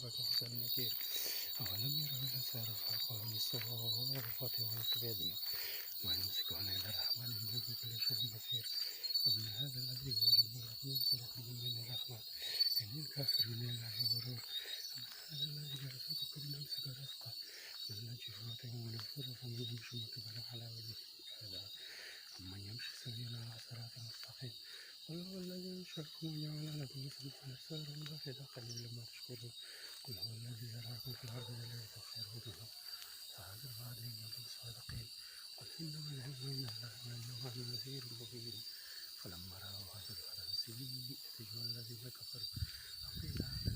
وقت النكير أولم يروا إلى سير فوقهم الصفات والأكباد ما يمسكون إلا الرحمن إنه بكل شيء بصير ومن هذا الذي هو جند لكم ينصركم من الرحمن إن الكافرون إلا في غرور ومن هذا الذي يرزقكم يمسك رزقه من الجفرات ومن الفر فمن يمشي مكبا على وجهه هذا ومن يمشي سبيلا على صراط مستقيم قل هو الذي أنشأكم وجعل لكم السمع والأبصار والأفئدة قليلا ما تشكرون قل هو الذي زرعكم في الأرض التي تخرجونها فهذا الوعد إن كنتم صادقين قل إنما العلم عند الله وإنه أنا نذير مبين فلما رأوا هذا الفرنسي يأتيه الذين كفروا وقيل